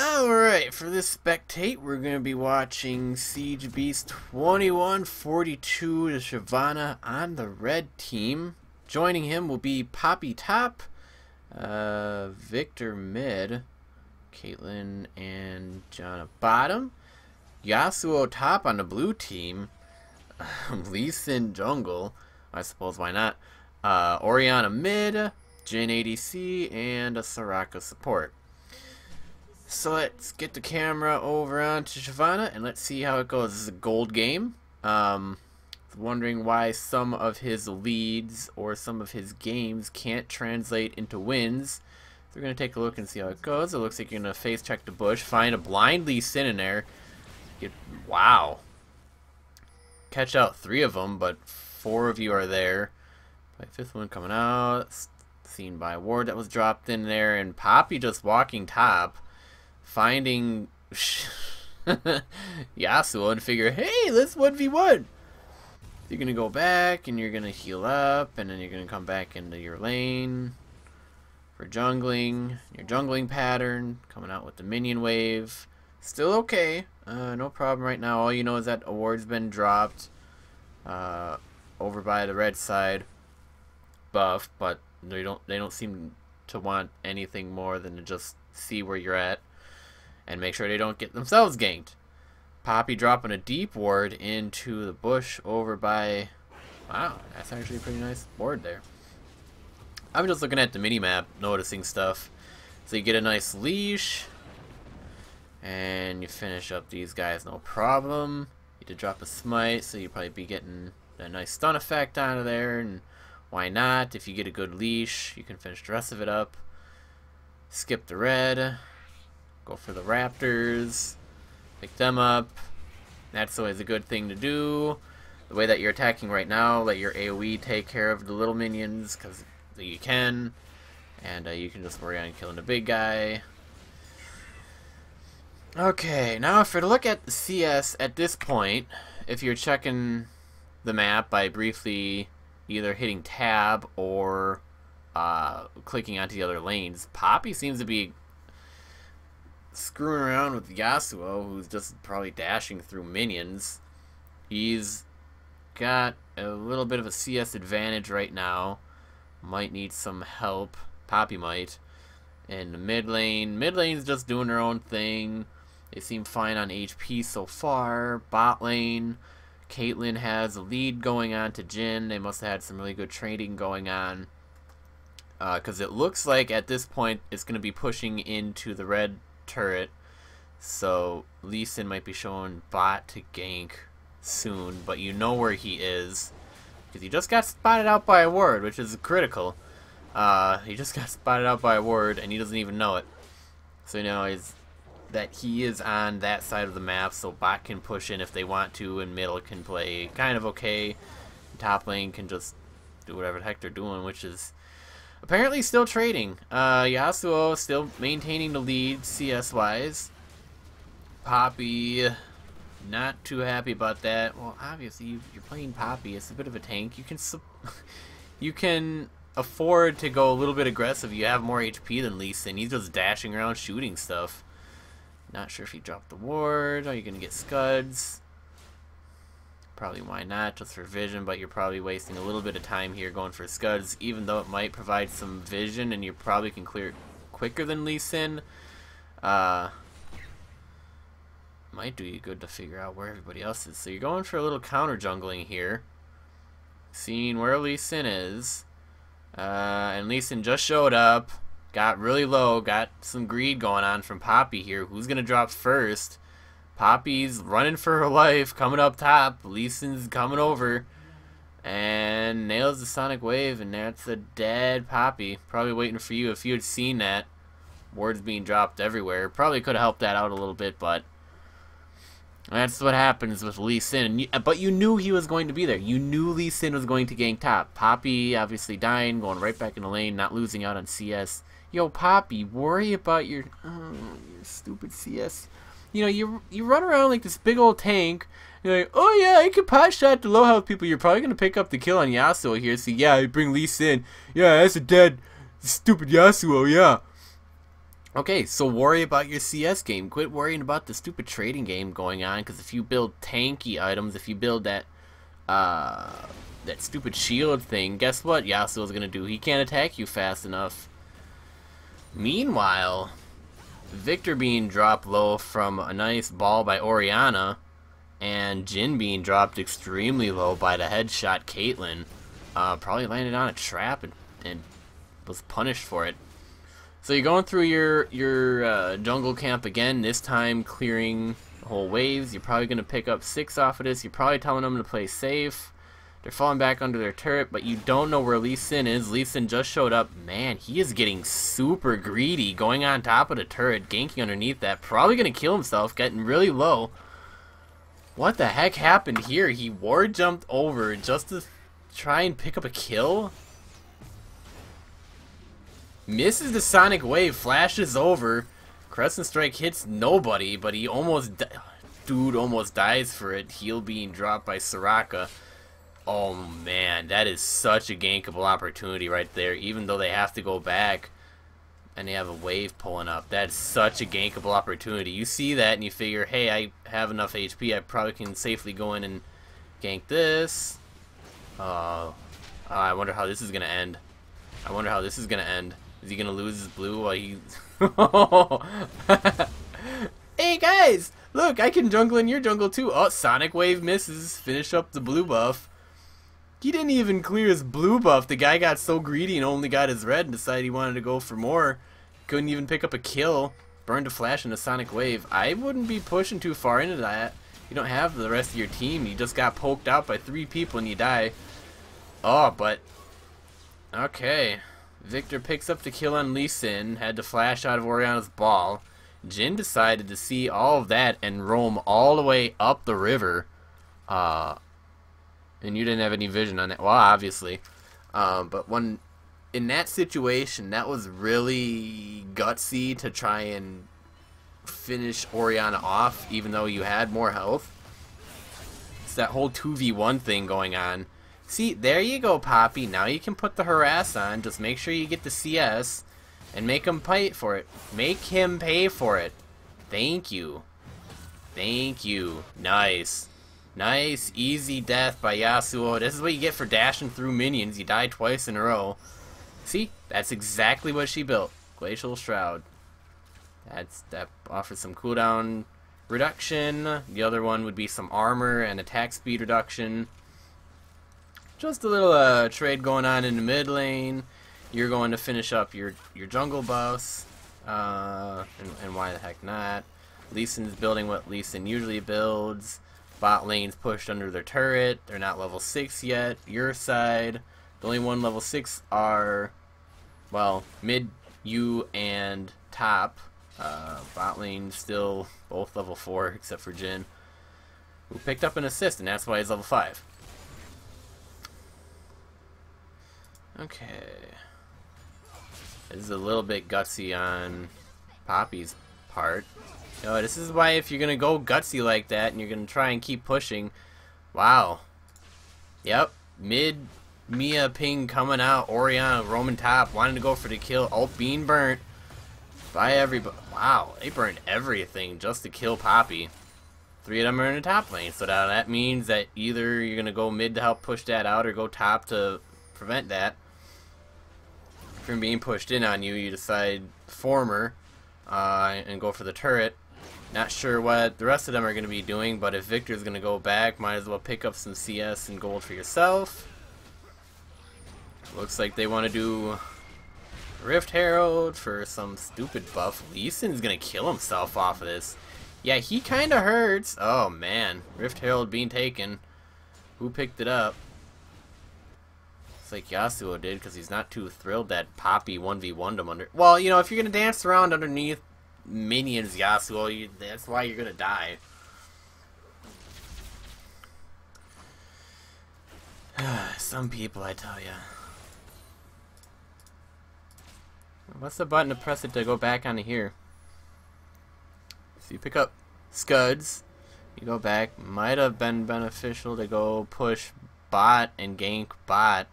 Alright, for this spectate, we're going to be watching Siege Beast 2142 to Shyvana on the red team. Joining him will be Poppy top, Victor mid, Caitlyn and Janna bottom, Yasuo top on the blue team, Lee Sin jungle, I suppose why not, Orianna mid, Jhin ADC, and a Soraka support. So let's get the camera over onto Shyvana and let's see how it goes. This is a gold game. Wondering why some of his leads or some of his games can't translate into wins. So we're going to take a look and see how it goes. It looks like you're going to face check the bush, find a blind Lee Sin in there. Wow. Catch out 3 of them, but 4 of you are there. Probably 5th one coming out. Seen by a ward that was dropped in there, and Poppy just walking top. Finding Yasuo and figure, hey, let's 1v1. You're going to go back and you're going to heal up, and then you're going to come back into your lane for jungling. Your jungling pattern, coming out with the minion wave. Still okay. No problem right now. All you know is that a ward's been dropped over by the red side buff, but they don't seem to want anything more than to just see where you're at and make sure they don't get themselves ganked. Poppy dropping a deep ward into the bush over by... Wow, that's actually a pretty nice ward there. I'm just looking at the mini-map, noticing stuff. So you get a nice leash, and you finish up these guys no problem. You did drop a smite, so you'll probably be getting a nice stun effect out of there, and why not? If you get a good leash, you can finish the rest of it up. Skip the red. Go for the raptors, pick them up. That's always a good thing to do. The way that you're attacking right now, let your AoE take care of the little minions, because you can. And you can just worry on killing the big guy. Okay, now if we look at the CS at this point, if you're checking the map by briefly either hitting tab or clicking onto the other lanes, Poppy seems to be screwing around with Yasuo, who's just probably dashing through minions. He's got a little bit of a CS advantage right now. Might need some help. Poppy might. In the mid lane. Mid lane's just doing their own thing. They seem fine on HP so far. Bot lane, Caitlyn has a lead going on to Jhin. They must have had some really good trading going on. Because it looks like at this point it's going to be pushing into the red turret, so Lee Sin might be showing bot to gank soon, but you know where he is because he just got spotted out by a ward, which is critical. He just got spotted out by a ward and he doesn't even know it, so you know that he is on that side of the map, so bot can push in if they want to, and middle can play kind of okay. Top lane can just do whatever the heck they're doing, which is apparently still trading. Yasuo still maintaining the lead CS-wise. Poppy, not too happy about that. Well, obviously you're playing Poppy. It's a bit of a tank. You can afford to go a little bit aggressive. You have more HP than Lee Sin. He's just dashing around shooting stuff. Not sure if he dropped the ward. Are you gonna get scuds? Probably why not, just for vision, but you're probably wasting a little bit of time here going for scuds, even though it might provide some vision and you probably can clear it quicker than Lee Sin. Might do you good to figure out where everybody else is. So you're going for a little counter jungling here, seeing where Lee Sin is. And Lee Sin just showed up, got really low, got some greed going on from Poppy here. Who's gonna drop first? Poppy's running for her life, coming up top. Lee Sin's coming over and nails the Sonic Wave, and that's a dead Poppy. Probably waiting for you. If you had seen that, wards being dropped everywhere, probably could have helped that out a little bit, but that's what happens with Lee Sin. But you knew he was going to be there. You knew Lee Sin was going to gank top. Poppy obviously dying, going right back in the lane, not losing out on CS. Yo, Poppy, worry about your stupid CS. You know, you run around like this big old tank. You're like, oh yeah, I can pot shot the low health people. You're probably gonna pick up the kill on Yasuo here. So yeah, I bring Lee Sin. Yeah, that's a dead, stupid Yasuo. Yeah. Okay, so worry about your CS game. Quit worrying about the stupid trading game going on, because if you build tanky items, if you build uh, that stupid shield thing, guess what Yasuo's gonna do? He can't attack you fast enough. Meanwhile, Victor being dropped low from a nice ball by Orianna, and Jhin being dropped extremely low by the headshot Caitlyn. Probably landed on a trap and was punished for it. So you're going through your jungle camp again, this time clearing whole waves. You're probably going to pick up 6 off of this. You're probably telling them to play safe. They're falling back under their turret, but you don't know where Lee Sin is. Lee Sin just showed up. Man, he is getting super greedy, going on top of the turret, ganking underneath that. Probably going to kill himself, getting really low. What the heck happened here? He ward jumped over just to try and pick up a kill? Misses the Sonic Wave, flashes over. Crescent Strike hits nobody, but he almost dies for it. Heal being dropped by Soraka. Oh man, that is such a gankable opportunity right there. Even though they have to go back and they have a wave pulling up, that's such a gankable opportunity. You see that and you figure, hey, I have enough HP. I probably can safely go in and gank this. I wonder how this is gonna end. Is he gonna lose his blue while he... Hey guys! Look, I can jungle in your jungle too. Oh, Sonic Wave misses. Finish up the blue buff. He didn't even clear his blue buff. The guy got so greedy and only got his red and decided he wanted to go for more. Couldn't even pick up a kill. Burned a flash and a Sonic Wave. I wouldn't be pushing too far into that. You don't have the rest of your team. You just got poked out by 3 people and you die. Oh, but... Okay. Victor picks up the kill on Lee Sin, had to flash out of Orianna's ball. Jhin decided to see all of that and roam all the way up the river. And you didn't have any vision on that. Well, obviously. But when in that situation, that was really gutsy to try and finish Orianna off, even though you had more health. It's that whole 2v1 thing going on. See, there you go, Poppy. Now you can put the harass on. Just make sure you get the CS and make him pay for it. Make him pay for it. Thank you. Thank you. Nice. Nice, easy death by Yasuo. This is what you get for dashing through minions. You die twice in a row. See? That's exactly what she built. Glacial Shroud. That offers some cooldown reduction. The other one would be some armor and attack speed reduction. Just a little trade going on in the mid lane. You're going to finish up your jungle buffs. And why the heck not? Lee Sin's building what Lee Sin usually builds. Bot lane's pushed under their turret. They're not level 6 yet. Your side. The only one level 6 are, well, mid, you, and top. Bot lane still both level 4 except for Jhin, who picked up an assist, and that's why he's level 5. Okay. This is a little bit gutsy on Poppy's part. No, this is why if you're going to go gutsy like that and you're going to try and keep pushing. Wow. Yep. Mid Mia ping coming out. Orianna roaming top. Wanting to go for the kill. Ult being burnt by everybody. Wow. They burned everything just to kill Poppy. 3 of them are in the top lane. So now that means that either you're going to go mid to help push that out or go top to prevent that from being pushed in on you. You decide former and go for the turret. Not sure what the rest of them are going to be doing, but if Victor's going to go back, might as well pick up some CS and gold for yourself. Looks like they want to do Rift Herald for some stupid buff. Lee Sin's going to kill himself off of this. Yeah, he kind of hurts. Oh man, Rift Herald being taken. Who picked it up? It's like Yasuo did, because he's not too thrilled that Poppy 1v1'd him under. Well, you know, if you're going to dance around underneath minions, Yasuo, that's why you're gonna die. Some people, I tell ya. What's the button to press it to go back onto here? So you pick up Scuds, you go back. Might have been beneficial to go push bot and gank bot,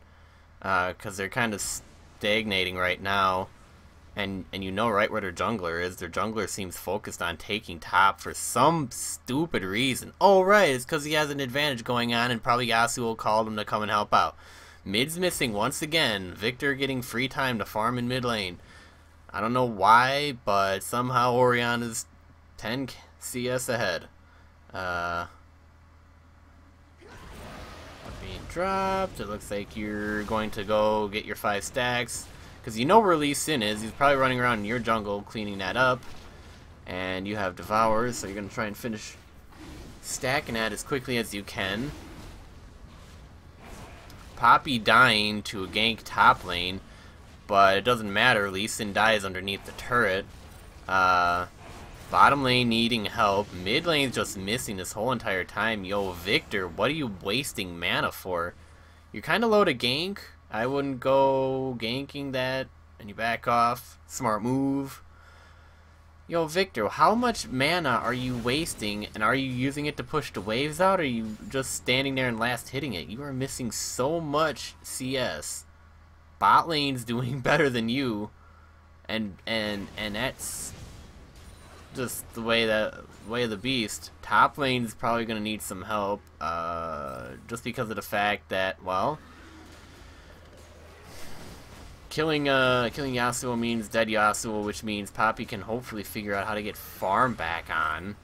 because they're kind of stagnating right now. And you know right where their jungler is. Their jungler seems focused on taking top for some stupid reason. Oh right, it's because he has an advantage going on and probably Yasuo called him to come and help out. Mid's missing once again. Victor getting free time to farm in mid lane. I don't know why, but somehow Orianna's 10 CS ahead. Being dropped. It looks like you're going to go get your 5 stacks. Because you know where Lee Sin is. He's probably running around in your jungle cleaning that up. And you have Devours, so you're going to try and finish stacking that as quickly as you can. Poppy dying to a gank top lane. But it doesn't matter. Lee Sin dies underneath the turret. Bottom lane needing help. Mid lane's just missing this whole entire time. Yo, Victor, what are you wasting mana for? You're kind of low to gank. I wouldn't go ganking that. And you back off. Smart move. Yo, Victor, how much mana are you wasting? And are you using it to push the waves out? Or are you just standing there and last hitting it? You are missing so much CS. Bot lane's doing better than you. And that's just the way of the beast. Top lane's probably gonna need some help, just because of the fact that, well, killing Yasuo means dead Yasuo, which means Poppy can hopefully figure out how to get farm back on.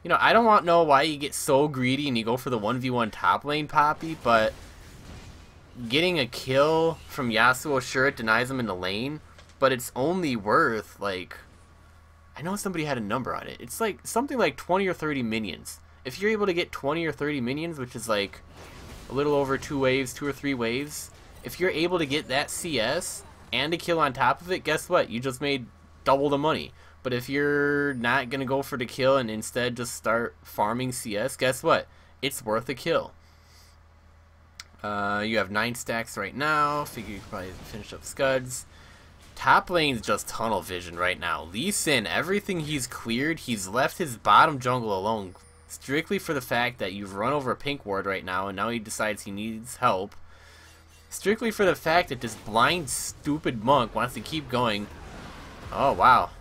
You know, I don't know why you get so greedy and you go for the 1v1 top lane, Poppy, but getting a kill from Yasuo, sure, it denies him in the lane, but it's only worth, like, I know somebody had a number on it. It's like something like 20 or 30 minions. If you're able to get 20 or 30 minions, which is like a little over 2 or 3 waves, if you're able to get that CS and a kill on top of it, guess what? You just made double the money. But if you're not going to go for the kill and instead just start farming CS, guess what? It's worth a kill. You have 9 stacks right now. Figure you can probably finish up Scuds. Top lane's just tunnel vision right now. Lee Sin, everything he's cleared, he's left his bottom jungle alone. Strictly for the fact that you've run over a pink ward right now, and now he decides he needs help. Strictly for the fact that this blind, stupid monk wants to keep going. Oh, wow.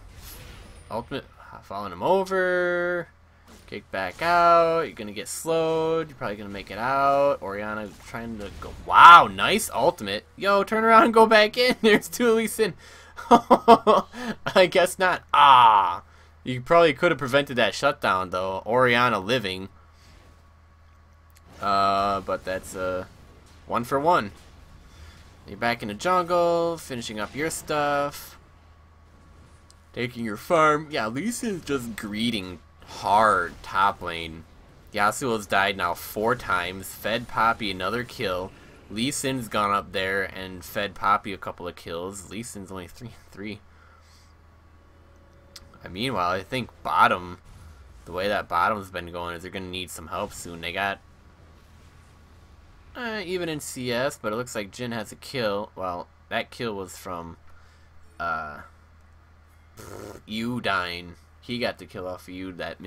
Ultimate, following him over. Kick back out. You're going to get slowed. You're probably going to make it out. Orianna trying to go. Wow, nice ultimate. Yo, turn around and go back in. There's 2 Lee Sin. I guess not. Ah. You probably could have prevented that shutdown, though. Orianna living. But that's 1 for 1. You're back in the jungle, finishing up your stuff. Taking your farm. Yeah, Lee Sin's just greeting hard top lane. Yasuo's died now 4 times. Fed Poppy another kill. Lee Sin's gone up there and fed Poppy a couple of kills. Lee Sin's only 3-3. Meanwhile, I think bottom, the way that bottom's been going is they're going to need some help soon. They got even in CS, but it looks like Jhin has a kill. Well, that kill was from you dying. He got the kill off of you, that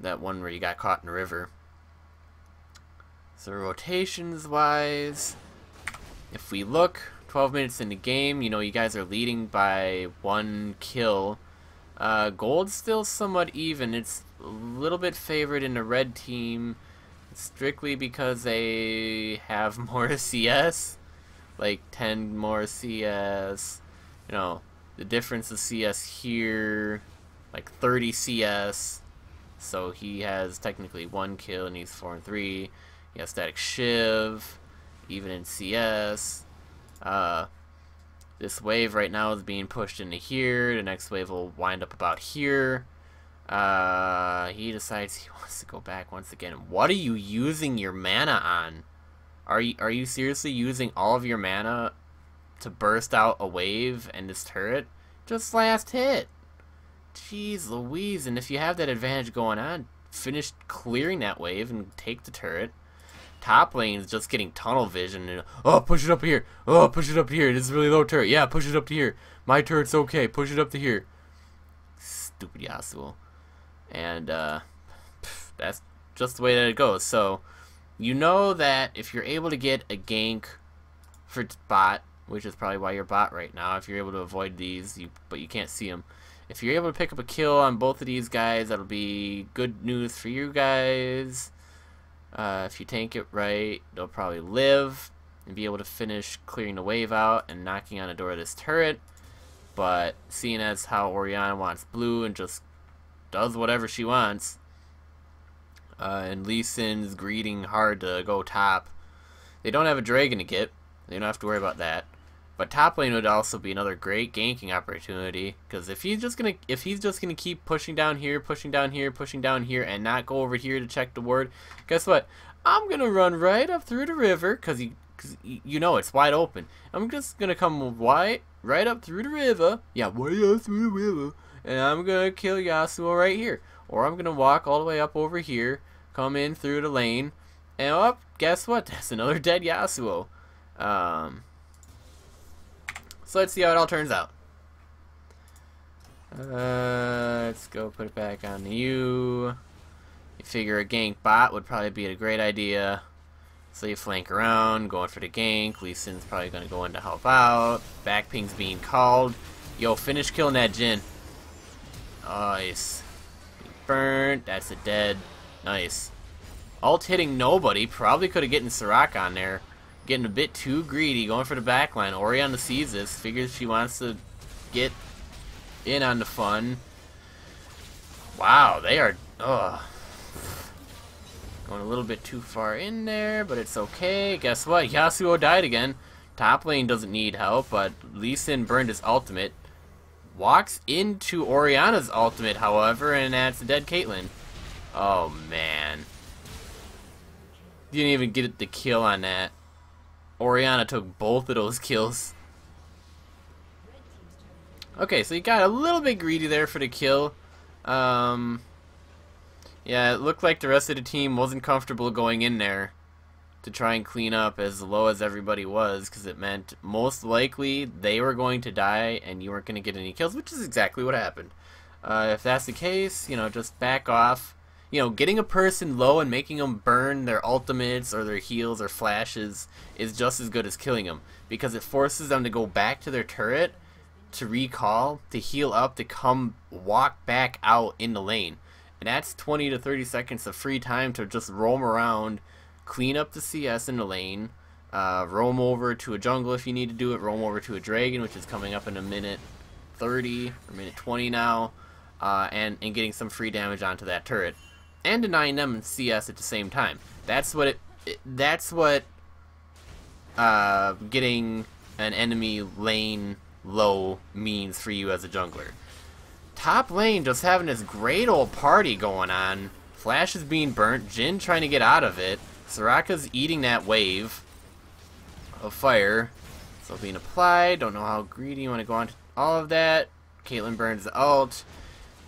one where you got caught in the river. So rotations wise, if we look 12 minutes in the game, you know, you guys are leading by 1 kill. Gold's still somewhat even. It's a little bit favored in the red team, strictly because they have more CS, like 10 more CS. You know, the difference of CS here, like 30 CS. So he has technically 1 kill and he's 4-3. He has Static Shiv, even in CS. This wave right now is being pushed into here. The next wave will wind up about here. He decides he wants to go back once again. What are you using your mana on? Are you seriously using all of your mana to burst out a wave and this turret? Just last hit. Jeez Louise. And if you have that advantage going on, finish clearing that wave and take the turret. Top lane is just getting tunnel vision and, oh, push it up here. Oh, push it up to here. This is really low turret. Yeah, push it up to here. My turret's okay. Push it up to here. Stupid Yasuo. And that's just the way that it goes. So you know that if you're able to get a gank for bot which is probably why you're bot right now. If you're able to avoid these, but you can't see them. If you're able to pick up a kill on both of these guys, that'll be good news for you guys. If you tank it right, they'll probably live and be able to finish clearing the wave out and knocking on the door of this turret. But seeing as how Orianna wants blue and just does whatever she wants, and Lee Sin's greeting hard to go top, they don't have a dragon to get. They don't have to worry about that. But top lane would also be another great ganking opportunity, because if he's just gonna keep pushing down here, pushing down here, pushing down here, and not go over here to check the ward, guess what? I'm gonna run right up through the river, because you know it's wide open. I'm just gonna come right up through the river. Yeah, way up through the river, and I'm gonna kill Yasuo right here. Or I'm gonna walk all the way up over here, come in through the lane, and guess what? That's another dead Yasuo. So let's see how it all turns out. Let's go put it back on you. You figure a gank bot would probably be a great idea. So you flank around, going for the gank. Lee Sin's probably going to go in to help out. Back ping's being called. Yo, finish killing that Jhin. Nice. Being burnt. That's a dead. Nice. Ult hitting nobody. Probably could have gotten Soraka on there. Getting a bit too greedy, going for the backline. Orianna sees this, figures she wants to get in on the fun. Wow, they are going a little bit too far in there, but it's okay. Guess what? Yasuo died again. Top lane doesn't need help, but Lee Sin burned his ultimate. Walks into Orianna's ultimate, however, and that's a dead Caitlyn. Oh, man. Didn't even get the kill on that. Orianna took both of those kills. Okay, so you got a little bit greedy there for the kill. Yeah, it looked like the rest of the team wasn't comfortable going in there to try and clean up as low as everybody was, because it meant most likely they were going to die and you weren't going to get any kills, which is exactly what happened. If that's the case, you know, just back off. You know, getting a person low and making them burn their ultimates or their heals or flashes is just as good as killing them, because it forces them to go back to their turret, to recall, to heal up, to come walk back out in the lane. And that's 20 to 30 seconds of free time to just roam around, clean up the CS in the lane, roam over to a jungle if you need to do it, roam over to a dragon, which is coming up in a minute 30 or minute 20 now, and getting some free damage onto that turret. And denying them CS at the same time. That's what getting an enemy lane low means for you as a jungler. Top lane just having this great old party going on. Flash is being burnt. Jhin trying to get out of it. Soraka's eating that wave of fire. So being applied. Don't know how greedy you want to go on to all of that. Caitlyn burns the ult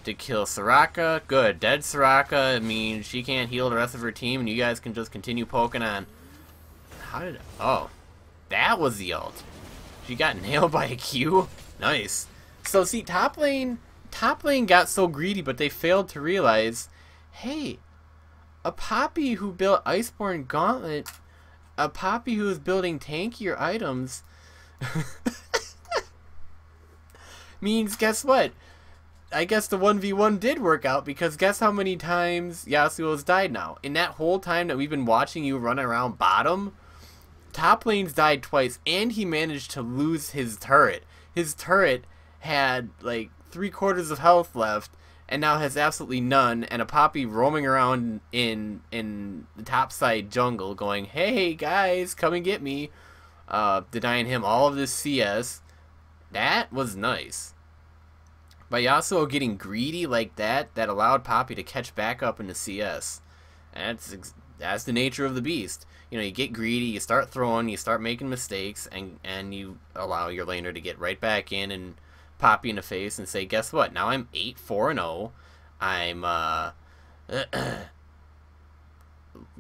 to kill Soraka. Good. Dead Soraka means she can't heal the rest of her team, and you guys can just continue poking on. How did... Oh. That was the ult. She got nailed by a Q? Nice. So, see, top lane got so greedy, but they failed to realize, hey, a Poppy who built Iceborne Gauntlet, a Poppy who is building tankier items, means, guess what? I guess the 1v1 did work out, because guess how many times Yasuo's died now? In that whole time that we've been watching you run around bottom, top lane's died twice, and he managed to lose his turret. His turret had like 3/4 of health left, and now has absolutely none, and a Poppy roaming around in the topside jungle going, hey guys, come and get me, denying him all of this CS. That was nice. By Yasuo getting greedy like that allowed Poppy to catch back up into CS. And that's the nature of the beast. You know, you get greedy, you start throwing, you start making mistakes, and you allow your laner to get right back in and pop you in the face and say, guess what? Now I'm 8-4-0. I'm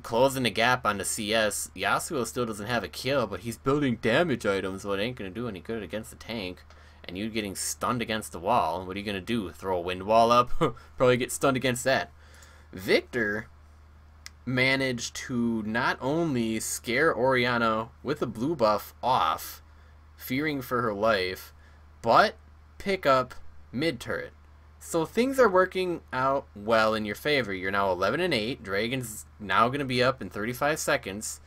closing the gap on the CS. Yasuo still doesn't have a kill, but he's building damage items, so it ain't gonna do any good against the tank. And you getting stunned against the wall. What are you going to do? Throw a wind wall up? Probably get stunned against that. Viktor managed to not only scare Orianna with a blue buff off, fearing for her life, but pick up mid turret. So things are working out well in your favor. You're now 11-8. Dragon's now going to be up in 35 seconds.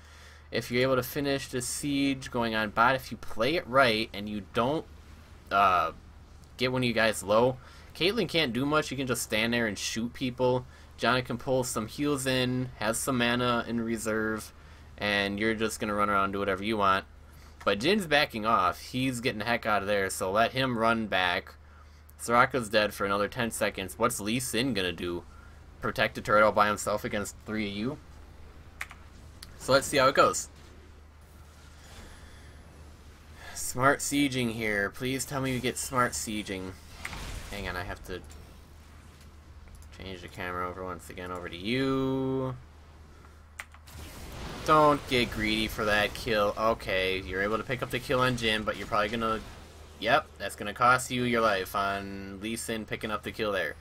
If you're able to finish the siege going on bot, if you play it right and you don't get one of you guys low, Caitlyn can't do much. You can just stand there and shoot people. Janna can pull some heals in, has some mana in reserve, and you're just going to run around and do whatever you want. But Jin's backing off. He's getting the heck out of there, so let him run back. Soraka's dead for another 10 seconds. What's Lee Sin going to do? Protect the turret all by himself against 3 of you? So let's see how it goes. Smart sieging here. Please tell me we get smart sieging. Hang on, I have to change the camera over once again over to you. Don't get greedy for that kill. Okay, you're able to pick up the kill on Jin, but you're probably gonna... Yep, that's gonna cost you your life on Lee Sin picking up the kill there.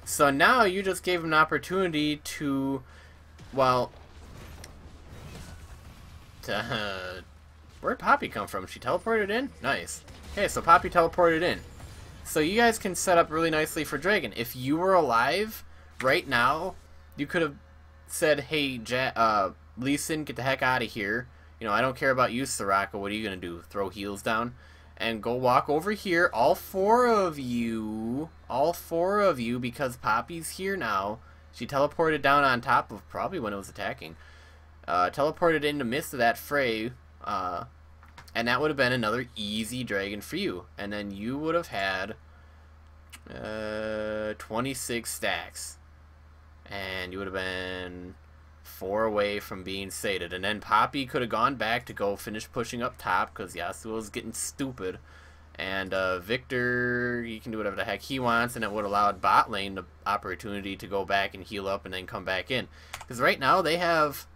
So now you just gave him an opportunity to... Well... Where'd Poppy come from? She teleported in? Nice. Okay, so Poppy teleported in. So you guys can set up really nicely for Dragon. If you were alive right now, you could have said, hey, Lee Sin, get the heck out of here. You know, I don't care about you, Soraka. What are you going to do? Throw heals down? And go walk over here. All four of you, because Poppy's here now. She teleported down on top of probably when it was attacking. Teleported in the midst of that fray. And that would have been another easy dragon for you. And then you would have had 26 stacks. And you would have been 4 away from being sated. And then Poppy could have gone back to go finish pushing up top because Yasuo's getting stupid. And Victor, he can do whatever the heck he wants, and it would have allowed bot lane the opportunity to go back and heal up and then come back in. Because right now they have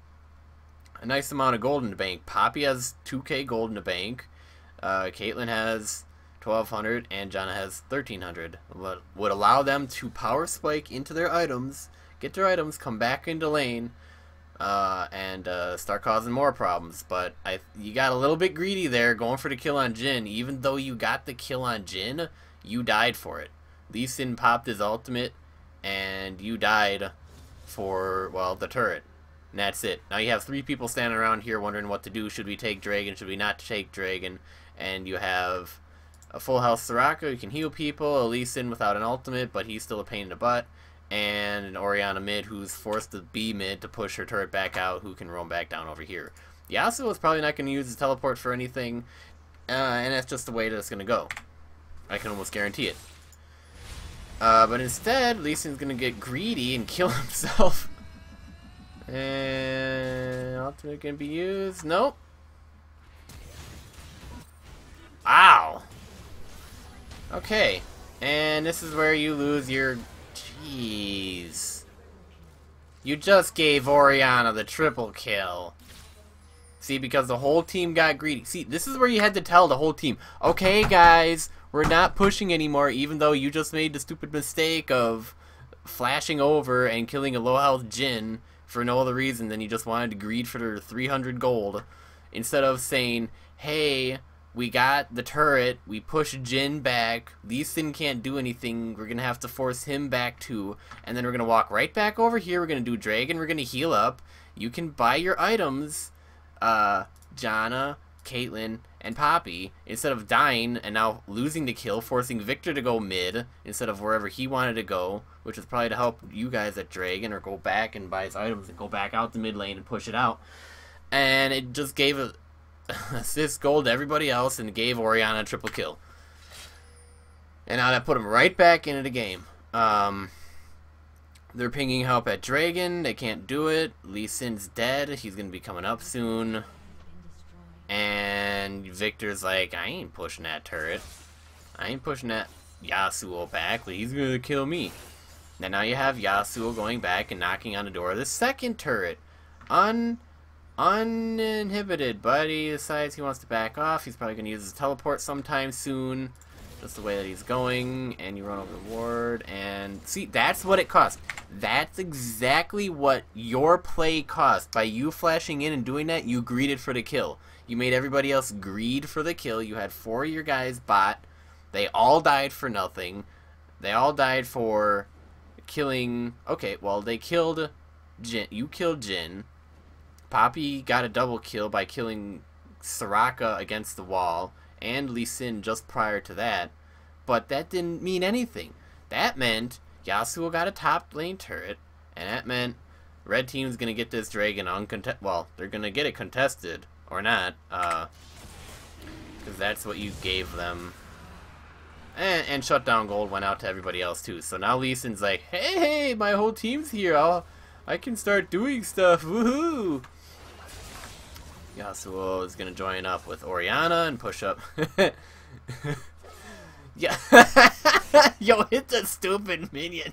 a nice amount of gold in the bank. Poppy has 2k gold in the bank. Caitlyn has 1200 and Janna has 1300. Would allow them to power spike into their items, get their items, come back into lane, and start causing more problems. But you got a little bit greedy there going for the kill on Jin. Even though you got the kill on Jin, you died for it. Lee Sin popped his ultimate and you died for, well, the turret. And that's it. Now you have 3 people standing around here wondering what to do. Should we take Dragon? Should we not take Dragon? And you have a full health Soraka who can heal people, a Lee Sin without an ultimate, but he's still a pain in the butt, and an Orianna mid who's forced to be mid to push her turret back out, who can roam back down over here. Yasuo is probably not going to use his teleport for anything, and that's just the way that it's going to go. I can almost guarantee it. But instead, Lee Sin's going to get greedy and kill himself. And ultimate can be used. Nope. Ow. Okay. And this is where you lose your... Jeez. You just gave Orianna the triple kill. See, because the whole team got greedy. See, this is where you had to tell the whole team, okay, guys, we're not pushing anymore, even though you just made the stupid mistake of flashing over and killing a low-health Jin for no other reason than you just wanted to greed for their 300 gold, instead of saying, hey, we got the turret, we push Jin back, Lee Sin can't do anything, we're going to have to force him back too, and then we're going to walk right back over here, we're going to do Dragon, we're going to heal up, you can buy your items, Janna, Caitlyn, and Poppy, instead of dying and now losing the kill, forcing Victor to go mid instead of wherever he wanted to go, which was probably to help you guys at Dragon, or go back and buy his items and go back out the mid lane and push it out. And it just gave a assist gold to everybody else and gave Orianna a triple kill. And now that put him right back into the game. They're pinging help at Dragon. They can't do it. Lee Sin's dead. He's going to be coming up soon. And Victor's like, I ain't pushing that turret. I ain't pushing that Yasuo back. He's going to kill me. And now you have Yasuo going back and knocking on the door of the second turret. Uninhibited, but he decides he wants to back off. He's probably going to use his teleport sometime soon. just the way that he's going, and you run over the ward, and see, that's what it cost. That's exactly what your play cost. By you flashing in and doing that, you greeded for the kill. You made everybody else greed for the kill. You had 4 of your guys bot. They all died for nothing. They all died for killing... Okay, well, they killed Jhin. You killed Jhin. Poppy got a double kill by killing Soraka against the wall, and Lee Sin just prior to that, but that didn't mean anything. That meant Yasuo got a top lane turret, and that meant red team's gonna get this dragon uncontested. Well, they're gonna get it contested, or not, because that's what you gave them. And Shutdown Gold went out to everybody else too, so now Lee Sin's like, hey, my whole team's here, I can start doing stuff, woohoo! Yasuo is going to join up with Orianna and push up. Yeah. Yo, hit the stupid minion.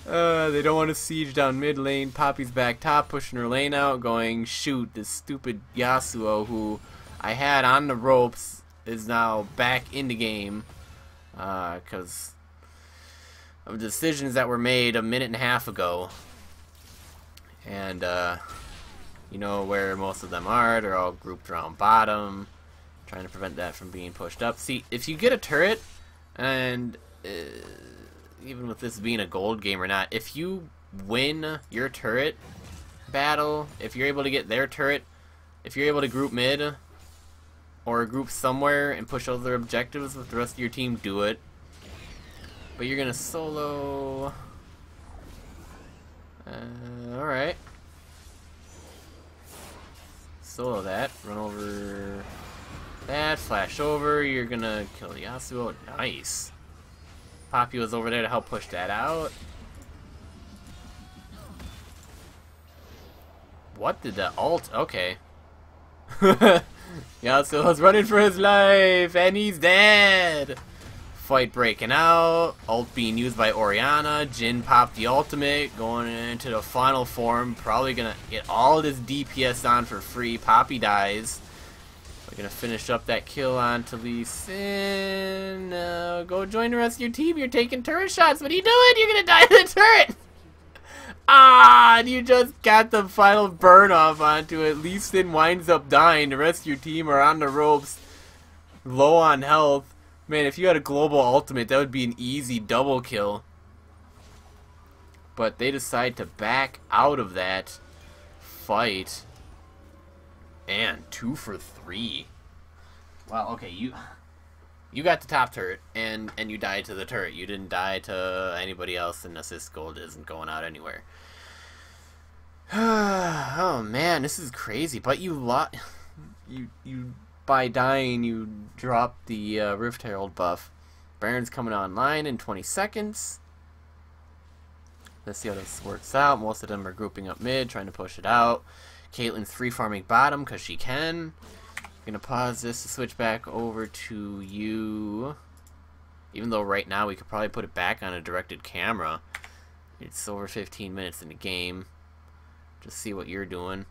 They don't want to siege down mid lane. Poppy's back top, pushing her lane out, going, shoot, this stupid Yasuo who I had on the ropes is now back in the game. Because of decisions that were made a minute and a half ago. And, you know where most of them are. They're all grouped around bottom, trying to prevent that from being pushed up. See, if you get a turret, and even with this being a gold game or not, if you win your turret battle, if you're able to get their turret, if you're able to group mid, or group somewhere and push other objectives with the rest of your team, do it. But you're gonna solo... alright. Solo that, run over that, flash over, you're gonna kill Yasuo, nice. Poppy was over there to help push that out. What did the ult? Okay. Yasuo's running for his life, and he's dead! Fight breaking out, ult being used by Orianna, Jhin popped the ultimate, going into the final form, probably gonna get all of this DPS on for free. Poppy dies. We're gonna finish up that kill on to Lee Sin. Go join the rest of your team, you're taking turret shots, what are you doing? You're gonna die to the turret! Ah, and you just got the final burn off onto it. Lee Sin winds up dying, the rest of your team are on the ropes, low on health. Man, if you had a global ultimate, that would be an easy double kill. But they decide to back out of that fight. And 2 for 3. Well, okay, you got the top turret, and you died to the turret. You didn't die to anybody else, and assist gold isn't going out anywhere. Oh man, this is crazy. But you by dying, you drop the Rift Herald buff. Baron's coming online in 20 seconds. Let's see how this works out. Most of them are grouping up mid, trying to push it out. Caitlyn's free farming bottom because she can. Gonna pause this to switch back over to you. Even though right now we could probably put it back on a directed camera. It's over 15 minutes in the game. Just see what you're doing.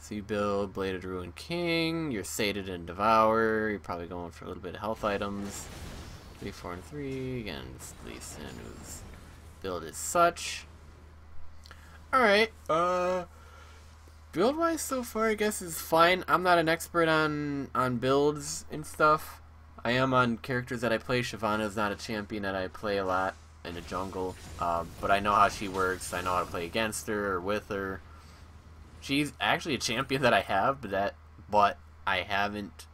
So you build Bladed Ruin King, you're Sated and Devour, you're probably going for a little bit of health items. 3, 4, and 3, against Lee Sin, whose build is such. Alright, build-wise so far I guess is fine. I'm not an expert on builds and stuff. I am on characters that I play. Shyvana is not a champion that I play a lot in the jungle, but I know how she works, I know how to play against her or with her. She's actually a champion that I have, but I haven't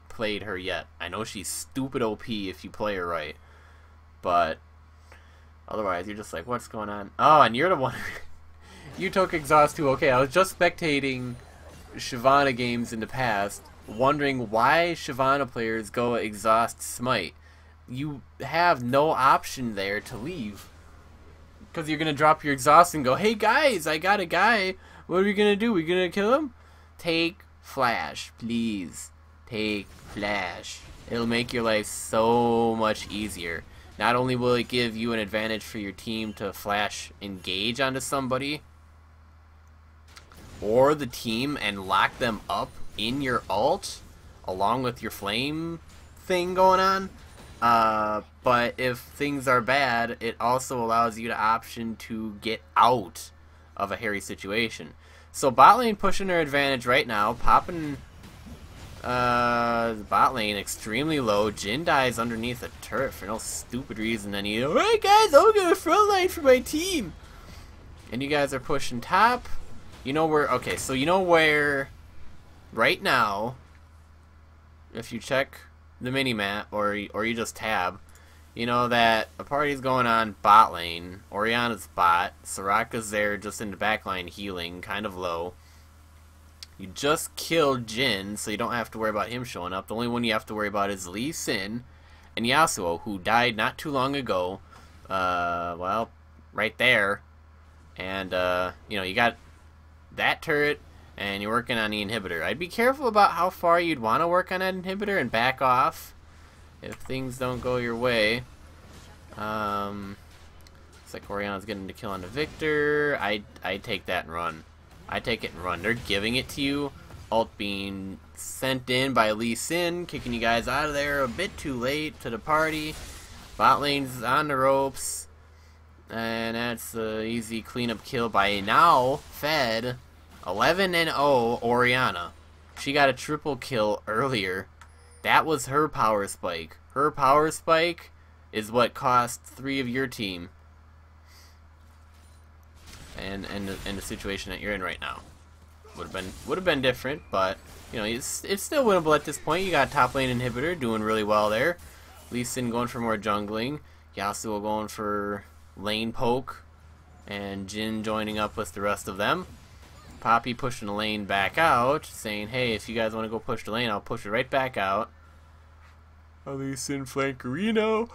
played her yet. I know she's stupid OP if you play her right, but otherwise you're just like, what's going on? Oh, and you're the one. You took Exhaust too. Okay, I was just spectating Shyvana games in the past, wondering why Shyvana players go Exhaust Smite. You have no option there to leave. Because you're going to drop your exhaust and go, hey guys, I got a guy. What are we going to do? We going to kill him? Take Flash, please. Take Flash. It'll make your life so much easier. Not only will it give you an advantage for your team to Flash engage onto somebody, or the team and lock them up in your ult. along with your flame thing going on. But if things are bad, it also allows you the option to get out of a hairy situation. So bot lane pushing their advantage right now, popping bot lane extremely low. Jhin dies underneath a turret for no stupid reason. Then you, alright guys, I'll go to front line for my team. And you guys are pushing top. You know where, okay, so you know where right now, if you check the mini-map or you just tab, you know that a party's going on bot lane. Orianna's bot. Soraka's there just in the back line healing, kind of low. You just killed Jhin, so you don't have to worry about him showing up. The only one you have to worry about is Lee Sin and Yasuo, who died not too long ago. Well, right there. And, you know, you got that turret, and you're working on the inhibitor. I'd be careful about how far you'd want to work on that inhibitor and back off if things don't go your way. Looks like Orianna's getting the kill on the Victor. I take that and run. I take it and run. They're giving it to you. Ult being sent in by Lee Sin, kicking you guys out of there a bit too late to the party. Bot lane's on the ropes. And that's the easy cleanup kill by now fed 11-0 Orianna. She got a triple kill earlier. That was her power spike. Her power spike is what cost 3 of your team. And the situation that you're in right now would have been different, but you know it's still winnable at this point. You got a top lane inhibitor doing really well there. Lee Sin going for more jungling. Yasuo going for lane poke, and Jhin joining up with the rest of them. Poppy pushing the lane back out, saying, "Hey, if you guys want to go push the lane, I'll push it right back out." Lee Sin flankerino.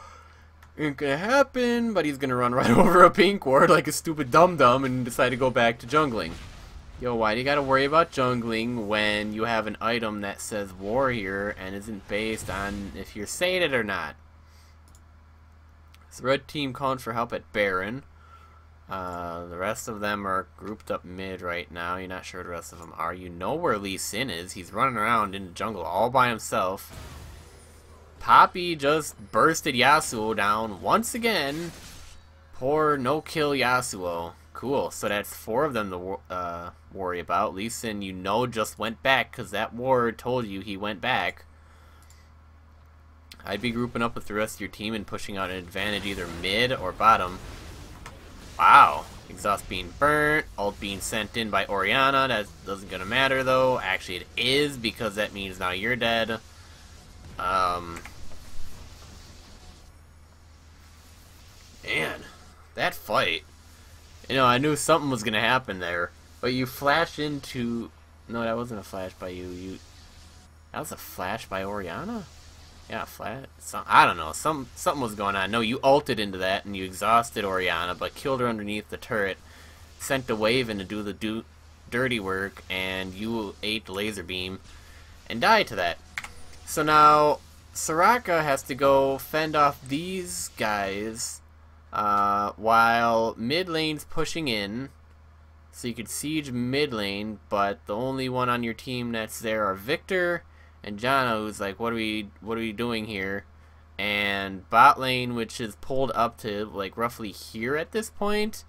Ain't gonna happen, but he's gonna run right over a pink ward like a stupid dum-dum and decide to go back to jungling. Yo, why do you gotta worry about jungling when you have an item that says warrior and isn't based on if you're sated or not? So red team calling for help at Baron. The rest of them are grouped up mid right now. You're not sure where the rest of them are. You know where Lee Sin is. He's running around in the jungle all by himself. Poppy just bursted Yasuo down once again. Poor no-kill Yasuo. Cool, so that's 4 of them to worry about. Lee Sin, you know, just went back because that ward told you he went back. I'd be grouping up with the rest of your team and pushing out an advantage either mid or bottom. Wow. Exhaust being burnt. Ult being sent in by Orianna. That doesn't gonna matter though. Actually it is, because that means now you're dead. Man, that fight. You know, I knew something was gonna happen there. But you flash into... No, that wasn't a flash by you. That was a flash by Orianna? Yeah, flat. I don't know. Something was going on. No, you ulted into that and you exhausted Orianna, but killed her underneath the turret. Sent the wave in to do the dirty work, and you ate the laser beam and died to that. So now Soraka has to go fend off these guys while mid lane's pushing in. So you could siege mid lane, but the only one on your team that's there are Victor and Janna, who's like, what are we doing here? And bot lane, which is pulled up to like roughly here at this point,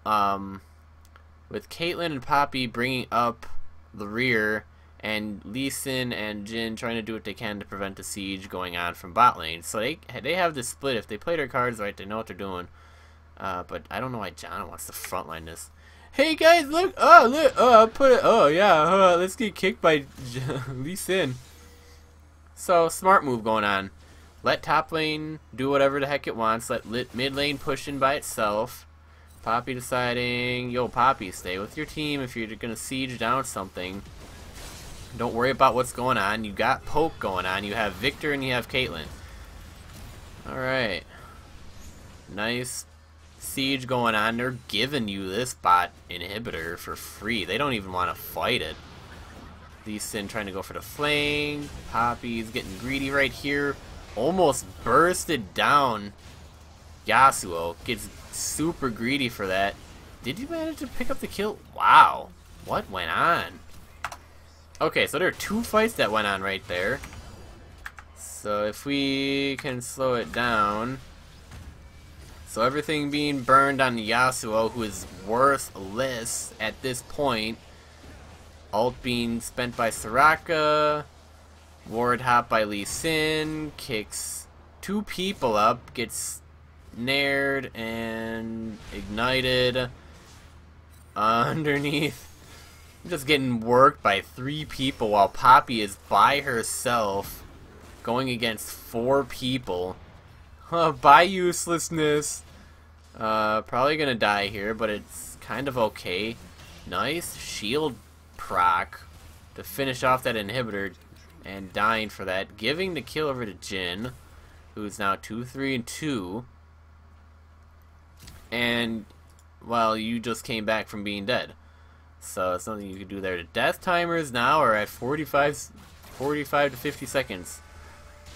with Caitlyn and Poppy bringing up the rear, and Lee Sin and Jhin trying to do what they can to prevent the siege going on from bot lane. So they have this split. If they play their cards right, they know what they're doing. But I don't know why Janna wants to frontline this. Hey guys, look! Oh, look! Oh, put it. Oh yeah. Let's get kicked by Lee Sin. So smart move going on. Let top lane do whatever the heck it wants. Let mid lane push in by itself. Poppy deciding, yo, Poppy, stay with your team if you're gonna siege down something. Don't worry about what's going on. You got poke going on. You have Victor and you have Caitlyn. All right. Nice siege going on. They're giving you this bot inhibitor for free. They don't even want to fight it. Lee Sin trying to go for the flank. Poppy's getting greedy right here. Almost bursted down. Yasuo gets super greedy for that. Did you manage to pick up the kill? Wow. What went on? Okay, so there are two fights that went on right there. So if we can slow it down. So everything being burned on Yasuo, who is worthless at this point. Ult being spent by Soraka. Ward hop by Lee Sin. Kicks two people up. Gets nared and ignited. Underneath. Just getting worked by 3 people while Poppy is by herself. Going against 4 people. By uselessness. Probably gonna die here, but it's kind of okay. Nice shield proc to finish off that inhibitor, and dying for that. Giving the kill over to Jhin, who's now 2-3-2. And, well, you just came back from being dead. So it's nothing you can do there. The death timers now are at 45 to 50 seconds.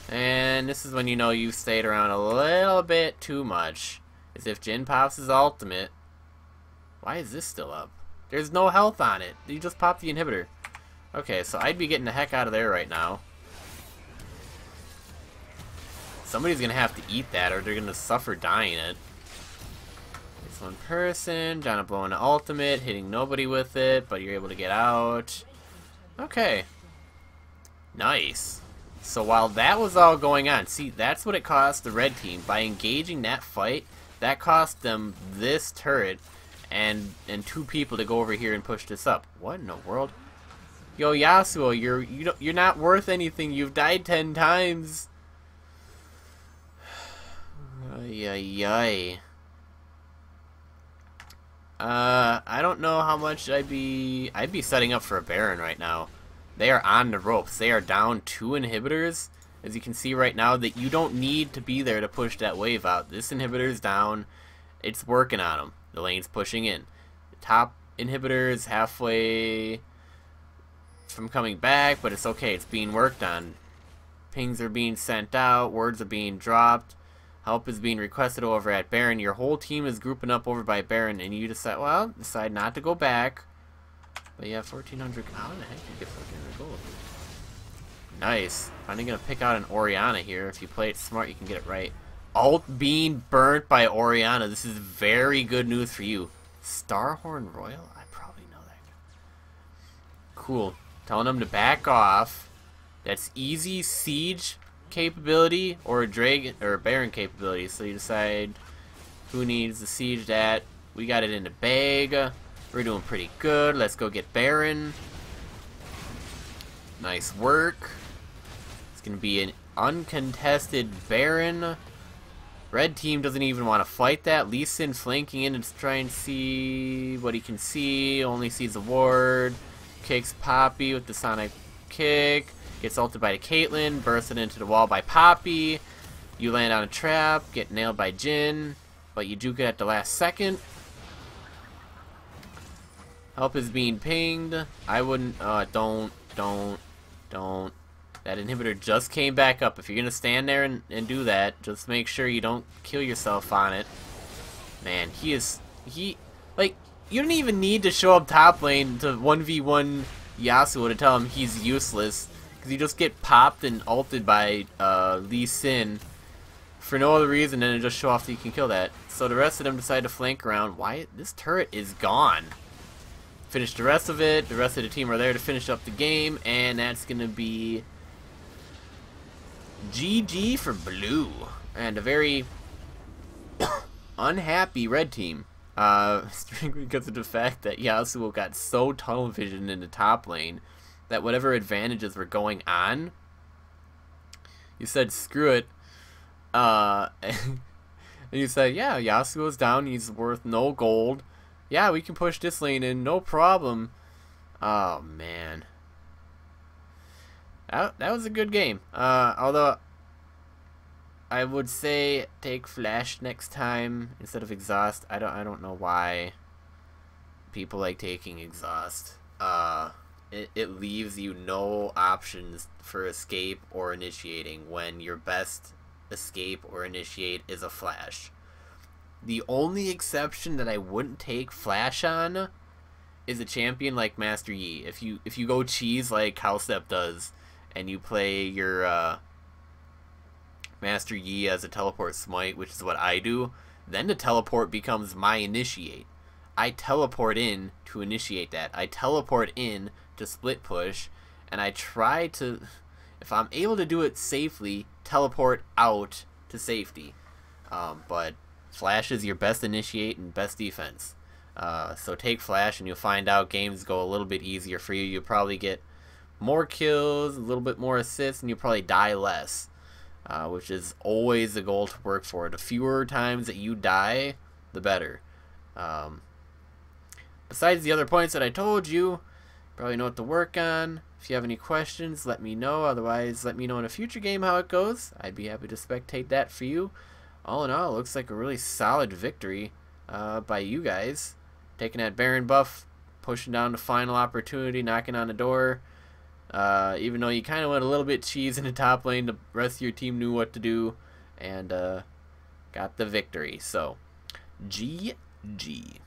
And this is when you know you've stayed around a little bit too much. As if Jhin pops his ultimate. Why is this still up? There's no health on it. You just popped the inhibitor. Okay, so I'd be getting the heck out of there right now. Somebody's going to have to eat that or they're going to suffer dying it. It's one person. Janna blowing the ultimate. Hitting nobody with it, but you're able to get out. Okay. Nice. So while that was all going on, see, that's what it cost the red team. By engaging that fight, that cost them this turret and 2 people to go over here and push this up. What in the world? Yo, Yasuo, you're not worth anything. You've died 10 times. Ay, ay, ay. I don't know how much I'd be setting up for a Baron right now. They are on the ropes. They are down 2 inhibitors. As you can see right now, that you don't need to be there to push that wave out. This inhibitor is down. It's working on them. The lane's pushing in. The top inhibitor is halfway from coming back, but it's okay. It's being worked on. Pings are being sent out. Words are being dropped. Help is being requested over at Baron. Your whole team is grouping up over by Baron, and you decide not to go back. But yeah, 1,400. How the heck did you get 1,400 gold? Nice. Finally gonna pick out an Orianna here. If you play it smart, you can get it right. Ult being burnt by Orianna. This is very good news for you. Starhorn Royal? I probably know that. Cool. Telling them to back off. That's easy siege capability or dragon or Baron capability. So you decide who needs the siege that. We got it in the bag. We're doing pretty good. Let's go get Baron. Nice work. It's going to be an uncontested Baron. Red team doesn't even want to fight that. Lee Sin flanking in to try and see what he can see. Only sees a ward. Kicks Poppy with the Sonic kick. Gets ulted by the Caitlyn. Bursted into the wall by Poppy. You land on a trap. Get nailed by Jhin. But you juke it at the last second. Help is being pinged. I wouldn't. Don't. That inhibitor just came back up. If you're gonna stand there and do that, just make sure you don't kill yourself on it. Man, like, you don't even need to show up top lane to 1v1 Yasuo to tell him he's useless, because you just get popped and ulted by Lee Sin for no other reason than to just show off that you can kill that. So the rest of them decide to flank around. Why? This turret is gone. Finish the rest of it. The rest of the team are there to finish up the game, and that's gonna be GG for blue. And a very unhappy red team. Because of the fact that Yasuo got so tunnel vision in the top lane that whatever advantages were going on, you said screw it. And you said, yeah, Yasuo's down, he's worth no gold. Yeah, we can push this lane in, no problem. Oh, man. That was a good game. Although, I would say take Flash next time instead of Exhaust. I don't know why people like taking Exhaust. It leaves you no options for escape or initiating when your best escape or initiate is a Flash. The only exception that I wouldn't take Flash on is a champion like Master Yi. If you go cheese like Cowstep does, and you play your Master Yi as a teleport smite, which is what I do, then the teleport becomes my initiate. I teleport in to initiate that. I teleport in to split push, and I try to, if I'm able to do it safely, teleport out to safety. But Flash is your best initiate and best defense. So take Flash and you'll find out games go a little bit easier for you. You'll probably get more kills, a little bit more assists, and you'll probably die less. Which is always the goal to work for. The fewer times that you die, the better. Besides the other points that I told you, probably know what to work on. If you have any questions, let me know. Otherwise, let me know in a future game how it goes. I'd be happy to spectate that for you. All in all, it looks like a really solid victory by you guys. Taking that Baron buff, pushing down the final opportunity, knocking on the door. Even though you kind of went a little bit cheese in the top lane, the rest of your team knew what to do and got the victory. So, GG.